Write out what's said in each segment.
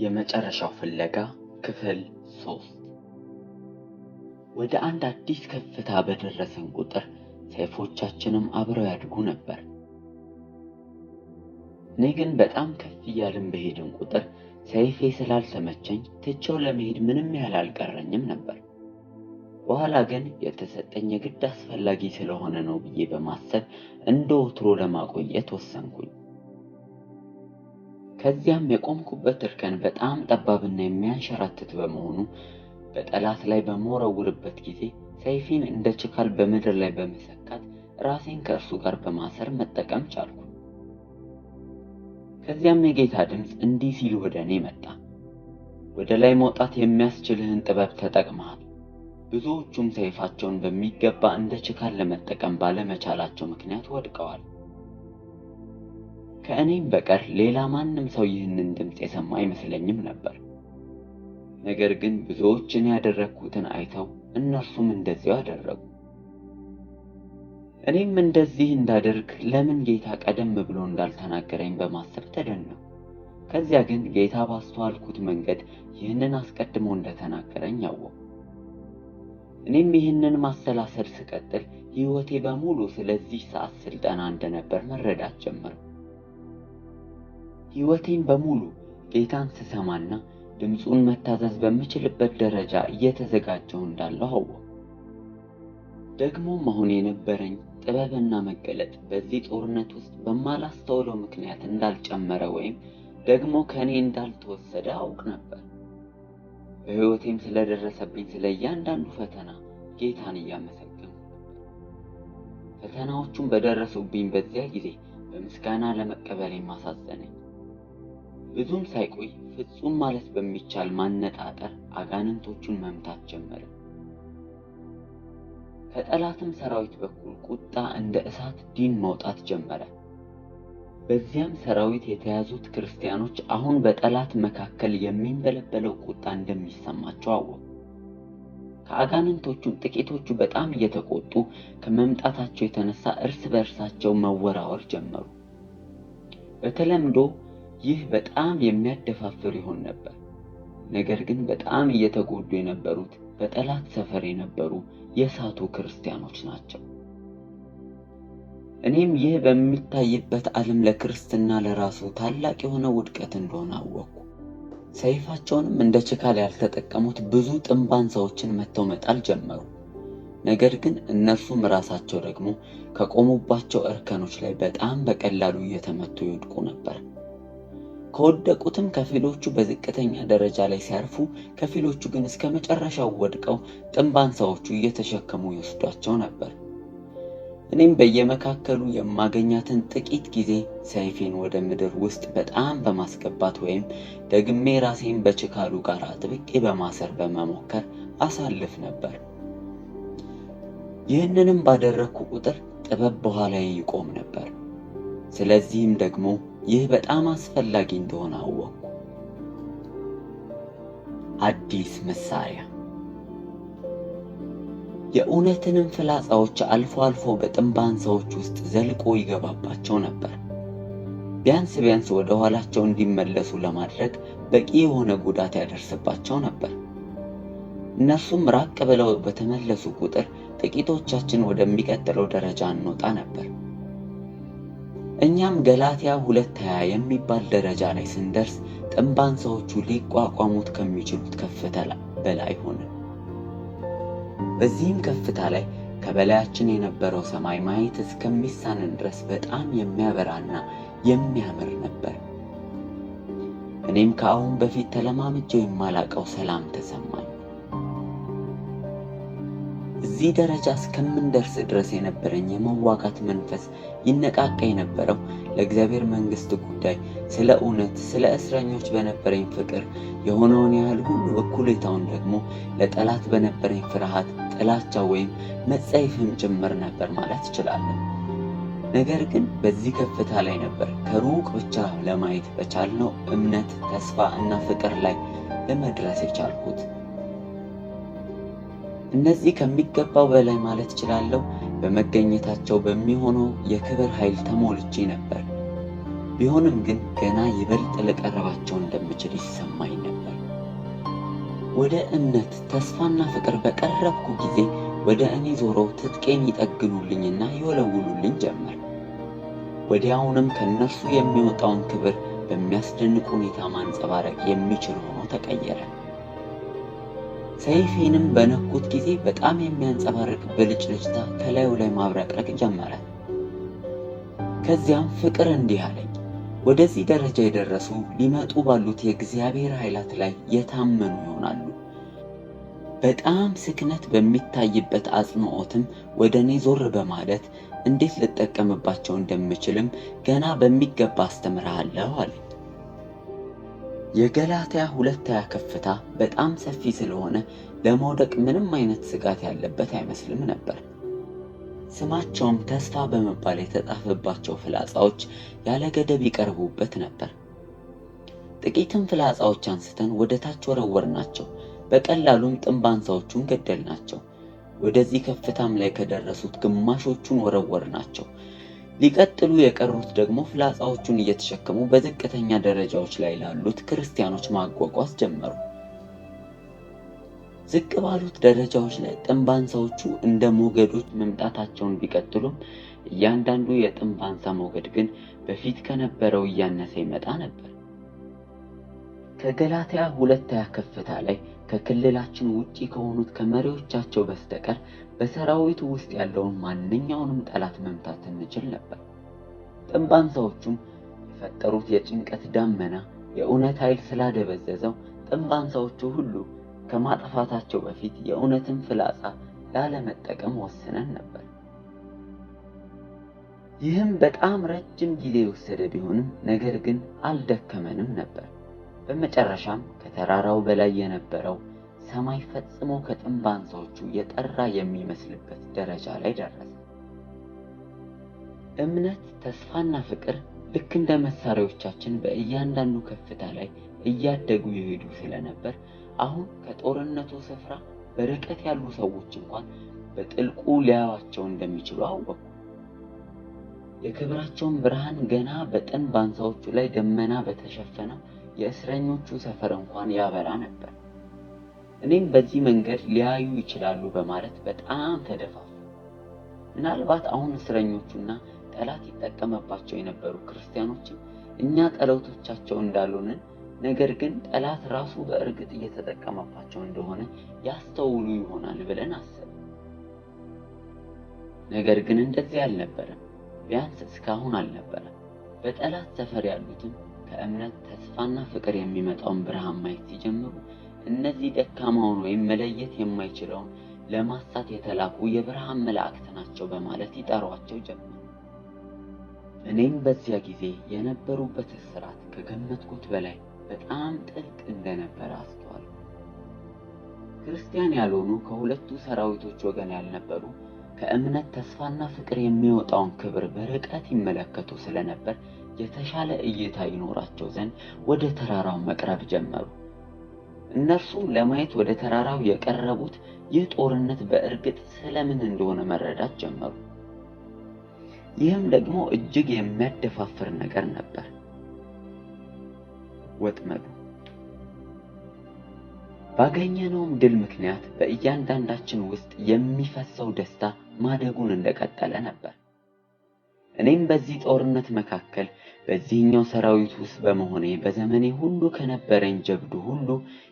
የመጨረሻው ፍለጋ ክፍል 3። ወደ አንድ አዲስ ከፍታ በደረሰን ቁጥር ሰይፎቻችንም አብረው ያድጉ ነበር። እኔ ግን በጣም ከፍ እያልን በሄድን ቁጥር ሰይፌ ስላልተመቸኝ ትቼው ለመሄድ ምንም ያህል አልቀረኝም ነበር። በኋላ ግን የተሰጠኝ የግድ አስፈላጊ ስለሆነ ነው ብዬ በማሰብ እንደ ወትሮ ለማቆየት ወሰንኩኝ። ከዚያም የቆምኩበት እርከን በጣም ጠባብና የሚያንሸራትት በመሆኑ በጠላት ላይ በመወረውርበት ጊዜ ሰይፌን እንደ ችካል በምድር ላይ በመሰካት ራሴን ከእርሱ ጋር በማሰር መጠቀም ቻልኩ። ከዚያም የጌታ ድምፅ እንዲህ ሲል ወደ እኔ መጣ። ወደ ላይ መውጣት የሚያስችልህን ጥበብ ተጠቅመሃል። ብዙዎቹም ሰይፋቸውን በሚገባ እንደ ችካል ለመጠቀም ባለመቻላቸው ምክንያት ወድቀዋል። ከእኔም በቀር ሌላ ማንም ሰው ይህንን ድምፅ የሰማ አይመስለኝም ነበር። ነገር ግን ብዙዎች እኔ ያደረግኩትን አይተው እነርሱም እንደዚያው አደረጉ። እኔም እንደዚህ እንዳደርግ ለምን ጌታ ቀደም ብሎ እንዳልተናገረኝ በማሰብ ተደነቅኩ። ከዚያ ግን ጌታ ባስተዋልኩት መንገድ ይህንን አስቀድሞ እንደተናገረኝ አወቅሁ። እኔም ይህንን ማሰላሰል ስቀጥል ሕይወቴ በሙሉ ስለዚህ ሰዓት ስልጠና እንደነበር መረዳት ጀመርኩ። ሕይወቴን በሙሉ ጌታን ስሰማና ድምፁን መታዘዝ በምችልበት ደረጃ እየተዘጋጀሁ እንዳለሁ አወቅሁ። ደግሞም አሁን የነበረኝ ጥበብና መገለጥ በዚህ ጦርነት ውስጥ በማላስተውለው ምክንያት እንዳልጨመረ ወይም ደግሞ ከእኔ እንዳልተወሰደ አውቅ ነበር። በሕይወቴም ስለደረሰብኝ ስለ እያንዳንዱ ፈተና ጌታን እያመሰገንኩ ነበር። ፈተናዎቹም በደረሱብኝ በዚያ ጊዜ በምስጋና ለመቀበል ማሳዘነኝ። ብዙም ሳይቆይ ፍጹም ማለት በሚቻል ማነጣጠር አጋንንቶቹን መምታት ጀመረ። ከጠላትም ሰራዊት በኩል ቁጣ እንደ እሳት ዲን መውጣት ጀመረ። በዚያም ሰራዊት የተያዙት ክርስቲያኖች አሁን በጠላት መካከል የሚንበለበለው ቁጣ እንደሚሰማቸው አወቁ። ከአጋንንቶቹም ጥቂቶቹ በጣም እየተቆጡ ከመምጣታቸው የተነሳ እርስ በእርሳቸው መወራወር ጀመሩ። በተለምዶ ይህ በጣም የሚያደፋፍር ይሆን ነበር። ነገር ግን በጣም እየተጎዱ የነበሩት በጠላት ሰፈር የነበሩ የሳቱ ክርስቲያኖች ናቸው። እኔም ይህ በሚታይበት ዓለም ለክርስትና ለራሱ ታላቅ የሆነ ውድቀት እንደሆነ አወቅኩ። ሰይፋቸውንም እንደ ችካል ያልተጠቀሙት ብዙ ጥንባን ሰዎችን መተው መጣል ጀመሩ። ነገር ግን እነርሱም ራሳቸው ደግሞ ከቆሙባቸው እርከኖች ላይ በጣም በቀላሉ እየተመቱ ይወድቁ ነበር። ከወደቁትም ከፊሎቹ በዝቅተኛ ደረጃ ላይ ሲያርፉ፣ ከፊሎቹ ግን እስከ መጨረሻው ወድቀው ጥንባን ሰዎቹ እየተሸከሙ ይወስዷቸው ነበር። እኔም በየመካከሉ የማገኛትን ጥቂት ጊዜ ሰይፌን ወደ ምድር ውስጥ በጣም በማስገባት ወይም ደግሜ ራሴን በችካሉ ጋር አጥብቄ በማሰር በመሞከር አሳልፍ ነበር። ይህንንም ባደረግኩ ቁጥር ጥበብ በኋላዬ ይቆም ነበር። ስለዚህም ደግሞ ይህ በጣም አስፈላጊ እንደሆነ አወቅኩ። አዲስ መሳሪያ። የእውነትንም ፍላጻዎች አልፎ አልፎ በጥንባን ሰዎች ውስጥ ዘልቆ ይገባባቸው ነበር። ቢያንስ ወደ ኋላቸው እንዲመለሱ ለማድረግ በቂ የሆነ ጉዳት ያደርስባቸው ነበር። እነርሱም ራቅ ብለው በተመለሱ ቁጥር ጥቂቶቻችን ወደሚቀጥለው ደረጃ እንወጣ ነበር። እኛም ገላትያ 2:20 የሚባል ደረጃ ላይ ስንደርስ ጥንባን ሰዎቹ ሊቋቋሙት ከሚችሉት ከፍታ በላይ ሆነ። በዚህም ከፍታ ላይ ከበላያችን የነበረው ሰማይ ማየት እስከሚሳንን ድረስ በጣም የሚያበራና የሚያምር ነበር። እኔም ከአሁን በፊት ተለማምጄው የማላቀው ሰላም ተሰማኝ። እዚህ ደረጃ እስከምንደርስ ድረስ የነበረኝ የመዋጋት መንፈስ ይነቃቃ የነበረው ለእግዚአብሔር መንግሥት ጉዳይ፣ ስለ እውነት፣ ስለ እስረኞች በነበረኝ ፍቅር የሆነውን ያህል ሁሉ እኩሌታውን ደግሞ ለጠላት በነበረኝ ፍርሃት፣ ጥላቻ ወይም መጸየፍም ጭምር ነበር ማለት እችላለሁ። ነገር ግን በዚህ ከፍታ ላይ ነበር ከሩቅ ብቻ ለማየት በቻልነው እምነት፣ ተስፋ እና ፍቅር ላይ ለመድረስ የቻልኩት። እነዚህ ከሚገባው በላይ ማለት እችላለሁ በመገኘታቸው በሚሆነው የክብር ኃይል ተሞልቼ ነበር። ቢሆንም ግን ገና ይበልጥ ልቀርባቸው እንደምችል ይሰማኝ ነበር። ወደ እምነት ተስፋና ፍቅር በቀረብኩ ጊዜ ወደ እኔ ዞረው ትጥቄን ይጠግኑልኝና ይወለውሉልኝ ጀመር። ወዲያውንም ከነርሱ የሚወጣውን ክብር በሚያስደንቅ ሁኔታ ማንጸባረቅ የሚችል ሆኖ ተቀየረ። ሰይፌንም በነኩት ጊዜ በጣም የሚያንጸባርቅ ብልጭልጭታ ከላዩ ላይ ማብረቅረቅ ጀመረ። ከዚያም ፍቅር እንዲህ አለኝ፣ ወደዚህ ደረጃ የደረሱ ሊመጡ ባሉት የእግዚአብሔር ኃይላት ላይ የታመኑ ይሆናሉ። በጣም ስክነት በሚታይበት አጽንዖትም ወደ እኔ ዞር በማለት እንዴት ልጠቀምባቸው እንደምችልም ገና በሚገባ አስተምርሃለሁ አለኝ። የገላትያ 2 ከፍታ በጣም ሰፊ ስለሆነ ለመውደቅ ምንም አይነት ስጋት ያለበት አይመስልም ነበር። ስማቸውም ተስፋ በመባል የተጻፈባቸው ፍላጻዎች ያለ ገደብ ይቀርቡበት ነበር። ጥቂትም ፍላጻዎች አንስተን ወደ ታች ወረወርናቸው። በቀላሉም ጥንብ አንሳዎቹን ገደልናቸው። ወደዚህ ከፍታም ላይ ከደረሱት ግማሾቹን ወረወርናቸው። ሊቀጥሉ የቀሩት ደግሞ ፍላጻዎቹን እየተሸከሙ በዝቅተኛ ደረጃዎች ላይ ላሉት ክርስቲያኖች ማጓጓዝ ጀመሩ። ዝቅ ባሉት ደረጃዎች ላይ ጥንብ አንሳዎቹ እንደ ሞገዶች መምጣታቸውን ቢቀጥሉም እያንዳንዱ የጥንብ አንሳ ሞገድ ግን በፊት ከነበረው እያነሰ ይመጣ ነበር። ከገላትያ 2 ከፍታ ላይ ከክልላችን ውጪ ከሆኑት ከመሪዎቻቸው በስተቀር በሰራዊቱ ውስጥ ያለውን ማንኛውንም ጠላት መምታት እንችል ነበር። ጥንብ አንሳዎቹም የፈጠሩት የጭንቀት ዳመና የእውነት ኃይል ስላደበዘዘው ጥንብ አንሳዎቹ ሁሉ ከማጥፋታቸው በፊት የእውነትን ፍላጻ ላለመጠቀም ወስነን ነበር። ይህም በጣም ረጅም ጊዜ የወሰደ ቢሆንም ነገር ግን አልደከመንም ነበር። በመጨረሻም ከተራራው በላይ የነበረው ሰማይ ፈጽሞ ከጥንብ አንሳዎቹ የጠራ የሚመስልበት ደረጃ ላይ ደረሰ። እምነት፣ ተስፋና ፍቅር ልክ እንደ መሳሪያዎቻችን በእያንዳንዱ ከፍታ ላይ እያደጉ ይሄዱ ስለነበር አሁን ከጦርነቱ ስፍራ በርቀት ያሉ ሰዎች እንኳን በጥልቁ ሊያዩዋቸው እንደሚችሉ አወቁ። የክብራቸውን ብርሃን ገና በጥንብ አንሳዎቹ ላይ ደመና በተሸፈነው የእስረኞቹ ሰፈር እንኳን ያበራ ነበር። እኔም በዚህ መንገድ ሊያዩ ይችላሉ በማለት በጣም ተደፋፉ። ምናልባት አሁን እስረኞቹና ጠላት ይጠቀመባቸው የነበሩ ክርስቲያኖችም እኛ ጠላቶቻቸው እንዳልሆንን፣ ነገር ግን ጠላት ራሱ በእርግጥ እየተጠቀመባቸው እንደሆነ ያስተውሉ ይሆናል ብለን አሰብን። ነገር ግን እንደዚህ አልነበረም። ቢያንስ እስካሁን አልነበረም። በጠላት ሰፈር ያሉትም ከእምነት ተስፋና ፍቅር የሚመጣውን ብርሃን ማየት ሲጀምሩ እነዚህ ደካማውን ወይም መለየት የማይችለውን ለማሳት የተላኩ የብርሃን መላእክት ናቸው በማለት ይጠሯቸው ጀመሩ። እኔም በዚያ ጊዜ የነበሩበት እስራት ከገመትኩት በላይ በጣም ጥልቅ እንደነበረ አስተዋልኩ። ክርስቲያን ያልሆኑ ከሁለቱ ሰራዊቶች ወገን ያልነበሩ ከእምነት ተስፋና ፍቅር የሚወጣውን ክብር በርቀት ይመለከቱ ስለነበር የተሻለ እይታ ይኖራቸው ዘንድ ወደ ተራራው መቅረብ ጀመሩ። እነርሱም ለማየት ወደ ተራራው የቀረቡት ይህ ጦርነት በእርግጥ ስለምን እንደሆነ መረዳት ጀመሩ። ይህም ደግሞ እጅግ የሚያደፋፍር ነገር ነበር። ወጥመዱ ባገኘነውም ድል ምክንያት በእያንዳንዳችን ውስጥ የሚፈሰው ደስታ ማደጉን እንደቀጠለ ነበር። እኔም በዚህ ጦርነት መካከል በዚህኛው ሰራዊት ውስጥ በመሆኔ በዘመኔ ሁሉ ከነበረኝ ጀብዱ ሁሉ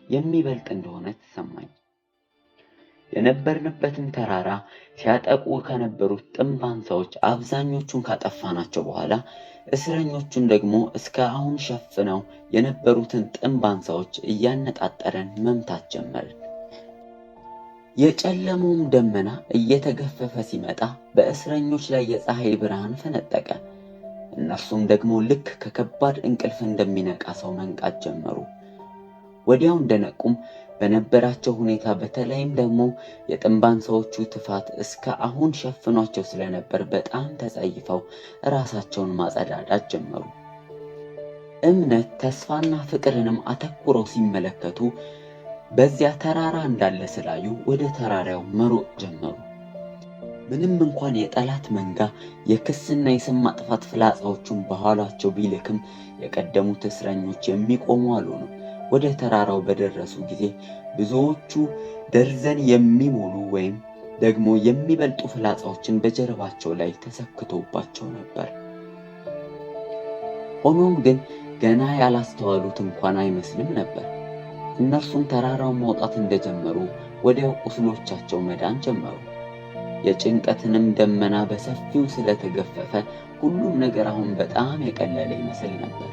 የሚበልጥ እንደሆነ ተሰማኝ። የነበርንበትም ተራራ ሲያጠቁ ከነበሩት ጥንብ አንሳዎች አብዛኞቹን ካጠፋናቸው በኋላ እስረኞቹን ደግሞ እስከ አሁን ሸፍነው የነበሩትን ጥንብ አንሳዎች እያነጣጠረን መምታት ጀመርን። የጨለመውም ደመና እየተገፈፈ ሲመጣ በእስረኞች ላይ የፀሐይ ብርሃን ፈነጠቀ። እነርሱም ደግሞ ልክ ከከባድ እንቅልፍ እንደሚነቃ ሰው መንቃት ጀመሩ። ወዲያው እንደነቁም በነበራቸው ሁኔታ በተለይም ደግሞ የጥንብ አንሳዎቹ ትፋት እስከ አሁን ሸፍኗቸው ስለነበር በጣም ተጸይፈው ራሳቸውን ማጸዳዳት ጀመሩ። እምነት፣ ተስፋና ፍቅርንም አተኩረው ሲመለከቱ በዚያ ተራራ እንዳለ ስላዩ ወደ ተራራው መሮጥ ጀመሩ። ምንም እንኳን የጠላት መንጋ የክስና የስም ማጥፋት ፍላጻዎቹን በኋላቸው ቢልክም የቀደሙት እስረኞች የሚቆሙ አልሆኑም። ወደ ተራራው በደረሱ ጊዜ ብዙዎቹ ደርዘን የሚሞሉ ወይም ደግሞ የሚበልጡ ፍላጻዎችን በጀርባቸው ላይ ተሰክቶባቸው ነበር። ሆኖም ግን ገና ያላስተዋሉት እንኳን አይመስልም ነበር። እነርሱም ተራራውን መውጣት እንደጀመሩ ወዲያው ቁስሎቻቸው መዳን ጀመሩ። የጭንቀትንም ደመና በሰፊው ስለተገፈፈ ሁሉም ነገር አሁን በጣም የቀለለ ይመስል ነበር።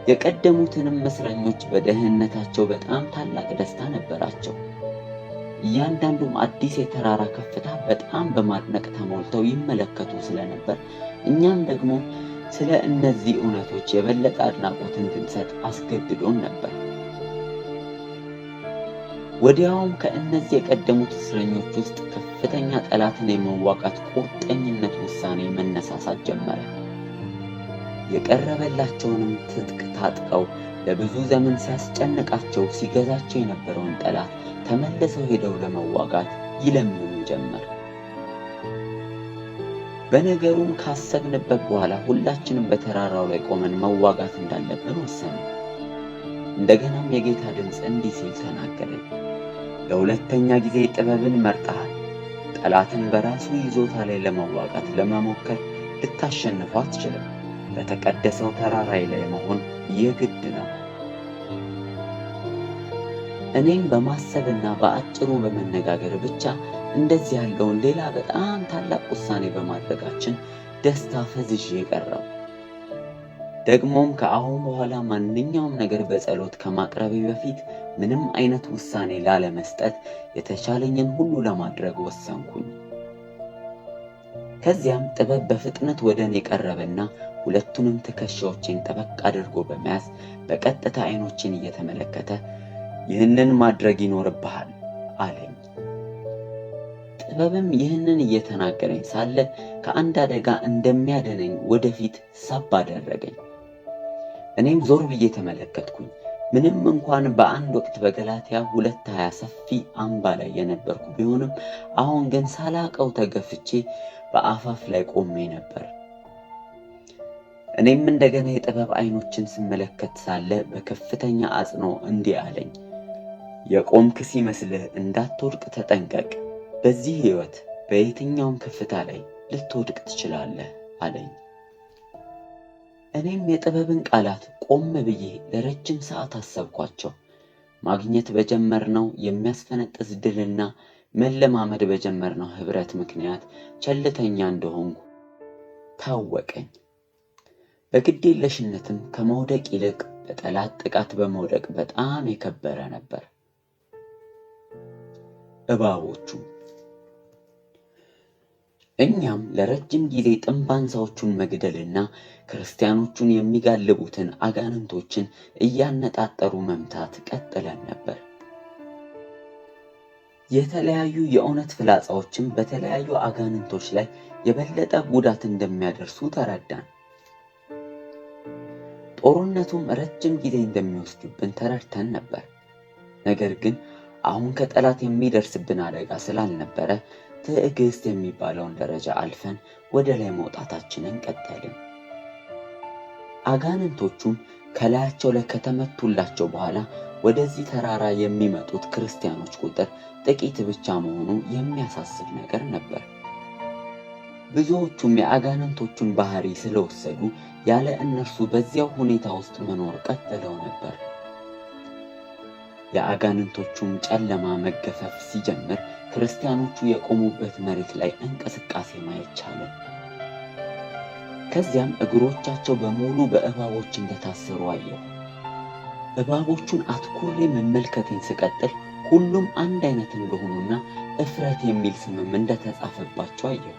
የቀደሙትንም እስረኞች በደህንነታቸው በጣም ታላቅ ደስታ ነበራቸው። እያንዳንዱም አዲስ የተራራ ከፍታ በጣም በማድነቅ ተሞልተው ይመለከቱ ስለነበር እኛም ደግሞ ስለ እነዚህ እውነቶች የበለጠ አድናቆት እንድንሰጥ አስገድዶን ነበር። ወዲያውም ከእነዚህ የቀደሙት እስረኞች ውስጥ ከፍተኛ ጠላትን የመዋጋት ቁርጠኝነት ውሳኔ መነሳሳት ጀመረ። የቀረበላቸውንም ትጥቅ ታጥቀው ለብዙ ዘመን ሲያስጨንቃቸው ሲገዛቸው የነበረውን ጠላት ተመልሰው ሄደው ለመዋጋት ይለምኑ ጀመር። በነገሩም ካሰብንበት በኋላ ሁላችንም በተራራው ላይ ቆመን መዋጋት እንዳለብን ወሰኑ። እንደገናም የጌታ ድምፅ እንዲህ ሲል ተናገረኝ። ለሁለተኛ ጊዜ ጥበብን መርጠሃል። ጠላትን በራሱ ይዞታ ላይ ለመዋጋት ለመሞከር ልታሸንፈው አትችልም። በተቀደሰው ተራራይ ላይ መሆን የግድ ነው። እኔም በማሰብና በአጭሩ በመነጋገር ብቻ እንደዚህ ያለውን ሌላ በጣም ታላቅ ውሳኔ በማድረጋችን ደስታ ፈዝዤ ቀረው። ደግሞም ከአሁን በኋላ ማንኛውም ነገር በጸሎት ከማቅረቤ በፊት ምንም አይነት ውሳኔ ላለመስጠት የተቻለኝን ሁሉ ለማድረግ ወሰንኩኝ። ከዚያም ጥበብ በፍጥነት ወደ እኔ ቀረበና ሁለቱንም ትከሻዎቼን ጠበቅ አድርጎ በመያዝ በቀጥታ አይኖቼን እየተመለከተ ይህንን ማድረግ ይኖርብሃል አለኝ። ጥበብም ይህንን እየተናገረኝ ሳለ ከአንድ አደጋ እንደሚያድነኝ ወደፊት ሳብ አደረገኝ። እኔም ዞር ብዬ ተመለከትኩኝ። ምንም እንኳን በአንድ ወቅት በገላትያ 2:20 ሰፊ አምባ ላይ የነበርኩ ቢሆንም አሁን ግን ሳላቀው ተገፍቼ በአፋፍ ላይ ቆሜ ነበር። እኔም እንደገና የጥበብ አይኖችን ስመለከት ሳለ በከፍተኛ አጽኖ እንዲህ አለኝ። የቆምክ ሲመስልህ እንዳትወድቅ ተጠንቀቅ። በዚህ ሕይወት በየትኛውም ከፍታ ላይ ልትወድቅ ትችላለህ አለኝ። እኔም የጥበብን ቃላት ቆም ብዬ ለረጅም ሰዓት አሰብኳቸው። ማግኘት በጀመርነው የሚያስፈነጥዝ ድልና መለማመድ በጀመርነው ኅብረት ምክንያት ቸልተኛ እንደሆንኩ ታወቀኝ። በግዴለሽነትም ከመውደቅ ይልቅ በጠላት ጥቃት በመውደቅ በጣም የከበረ ነበር። እባቦቹ እኛም ለረጅም ጊዜ ጥንባንሳዎቹን መግደልና ክርስቲያኖቹን የሚጋልቡትን አጋንንቶችን እያነጣጠሩ መምታት ቀጥለን ነበር። የተለያዩ የእውነት ፍላጻዎችን በተለያዩ አጋንንቶች ላይ የበለጠ ጉዳት እንደሚያደርሱ ተረዳን። ጦርነቱም ረጅም ጊዜ እንደሚወስድብን ተረድተን ነበር። ነገር ግን አሁን ከጠላት የሚደርስብን አደጋ ስላልነበረ ትዕግስት የሚባለውን ደረጃ አልፈን ወደ ላይ መውጣታችንን ቀጠልን። አጋንንቶቹም ከላያቸው ላይ ከተመቱላቸው በኋላ ወደዚህ ተራራ የሚመጡት ክርስቲያኖች ቁጥር ጥቂት ብቻ መሆኑ የሚያሳስብ ነገር ነበር። ብዙዎቹም የአጋንንቶቹን ባህሪ ስለወሰዱ ያለ እነርሱ በዚያው ሁኔታ ውስጥ መኖር ቀጥለው ነበር። የአጋንንቶቹም ጨለማ መገፈፍ ሲጀምር ክርስቲያኖቹ የቆሙበት መሬት ላይ እንቅስቃሴ ማየት ቻለ። ከዚያም እግሮቻቸው በሙሉ በእባቦች እንደታሰሩ አየሁ። እባቦቹን አትኩሬ መመልከቴን ስቀጥል ሁሉም አንድ አይነት እንደሆኑና እፍረት የሚል ስምም እንደተጻፈባቸው አየሁ።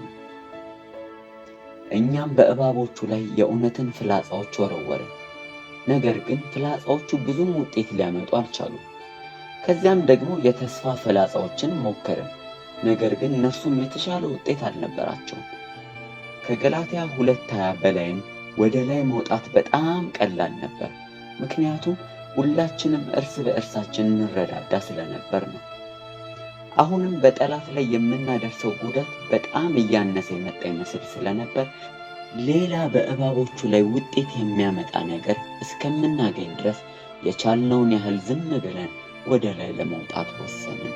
እኛም በእባቦቹ ላይ የእውነትን ፍላጻዎች ወረወርን። ነገር ግን ፍላጻዎቹ ብዙም ውጤት ሊያመጡ አልቻሉም። ከዚያም ደግሞ የተስፋ ፍላጻዎችን ሞከርን። ነገር ግን እነርሱም የተሻለ ውጤት አልነበራቸውም። ከገላትያ 2:20 በላይም ወደ ላይ መውጣት በጣም ቀላል ነበር። ምክንያቱም ሁላችንም እርስ በእርሳችን እንረዳዳ ስለነበር ነው። አሁንም በጠላት ላይ የምናደርሰው ጉዳት በጣም እያነሰ የመጣ ይመስል ስለነበር ሌላ በእባቦቹ ላይ ውጤት የሚያመጣ ነገር እስከምናገኝ ድረስ የቻልነውን ያህል ዝም ብለን ወደ ላይ ለመውጣት ወሰንን።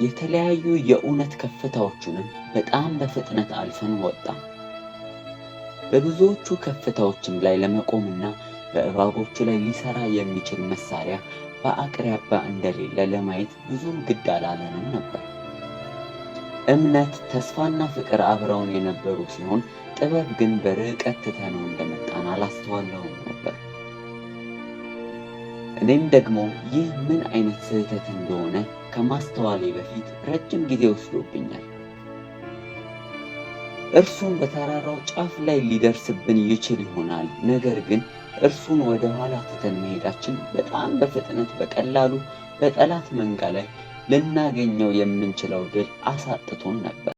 የተለያዩ የእውነት ከፍታዎቹንም በጣም በፍጥነት አልፈን ወጣን። በብዙዎቹ ከፍታዎችም ላይ ለመቆምና በእባቦቹ ላይ ሊሰራ የሚችል መሳሪያ በአቅራቢያ እንደሌለ ለማየት ብዙም ግድ አላለንም ነበር። እምነት፣ ተስፋና ፍቅር አብረውን የነበሩ ሲሆን ጥበብ ግን በርቀት ትተነው እንደመጣን አላስተዋለውም ነበር። እኔም ደግሞ ይህ ምን አይነት ስህተት እንደሆነ ከማስተዋሌ በፊት ረጅም ጊዜ ወስዶብኛል። እርሱን በተራራው ጫፍ ላይ ሊደርስብን ይችል ይሆናል። ነገር ግን እርሱን ወደ ኋላ ትተን መሄዳችን በጣም በፍጥነት በቀላሉ በጠላት መንጋ ላይ ልናገኘው የምንችለው ድል አሳጥቶን ነበር።